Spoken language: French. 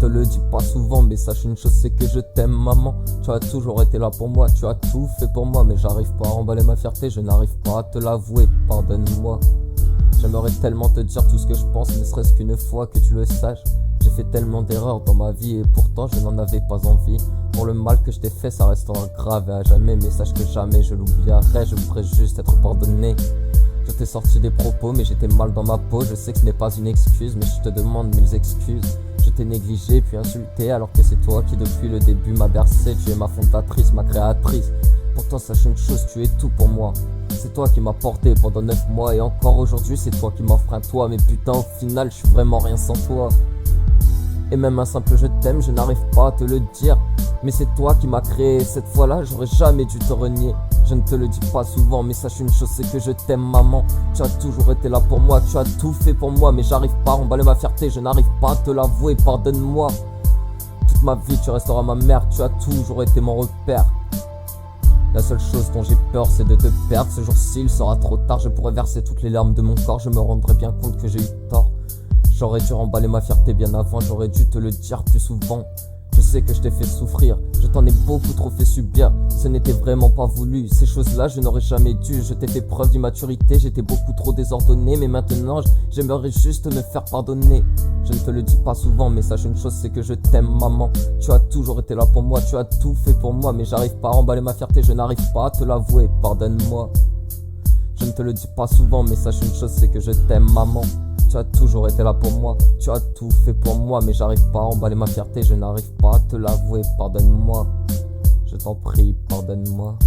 te le dis pas souvent, mais sache une chose, c'est que je t'aime maman. Tu as toujours été là pour moi, tu as tout fait pour moi, mais j'arrive pas à emballer ma fierté, je n'arrive pas à te l'avouer, pardonne-moi. J'aimerais tellement te dire tout ce que je pense, ne serait-ce qu'une fois que tu le saches. J'ai fait tellement d'erreurs dans ma vie et pourtant je n'en avais pas envie. Pour le mal que je t'ai fait, ça restera grave et à jamais, mais sache que jamais je l'oublierai, je voudrais juste être pardonné. Je t'ai sorti des propos mais j'étais mal dans ma peau, je sais que ce n'est pas une excuse, mais je te demande mille excuses. Je t'ai négligé puis insulté alors que c'est toi qui depuis le début m'a bercé. Tu es ma fondatrice, ma créatrice. Pourtant sache une chose, tu es tout pour moi. C'est toi qui m'as porté pendant 9 mois et encore aujourd'hui c'est toi qui m'offre un toit. Mais putain au final je suis vraiment rien sans toi. Et même un simple je t'aime, je n'arrive pas à te le dire. Mais c'est toi qui m'as créé, cette fois-là j'aurais jamais dû te renier. Je ne te le dis pas souvent, mais sache une chose, c'est que je t'aime maman. Tu as toujours été là pour moi, tu as tout fait pour moi, mais j'arrive pas à emballer ma fierté, je n'arrive pas à te l'avouer, pardonne-moi. Toute ma vie tu resteras ma mère, tu as toujours été mon repère. La seule chose dont j'ai peur c'est de te perdre, ce jour-ci il sera trop tard, je pourrais verser toutes les larmes de mon corps, je me rendrai bien compte que j'ai eu tort. J'aurais dû remballer ma fierté bien avant, j'aurais dû te le dire plus souvent. Je sais que je t'ai fait souffrir, je t'en ai beaucoup trop fait subir, ce n'était vraiment pas voulu. Ces choses-là je n'aurais jamais dû, je t'ai fait preuve d'immaturité, j'étais beaucoup trop désordonné. Mais maintenant j'aimerais juste me faire pardonner. Je ne te le dis pas souvent, mais sache une chose, c'est que je t'aime maman. Tu as toujours été là pour moi, tu as tout fait pour moi, mais j'arrive pas à remballer ma fierté, je n'arrive pas à te l'avouer, pardonne-moi. Je ne te le dis pas souvent, mais sache une chose, c'est que je t'aime maman. Tu as toujours été là pour moi, tu as tout fait pour moi, mais j'arrive pas à emballer ma fierté, je n'arrive pas à te l'avouer, pardonne-moi. Je t'en prie, pardonne-moi.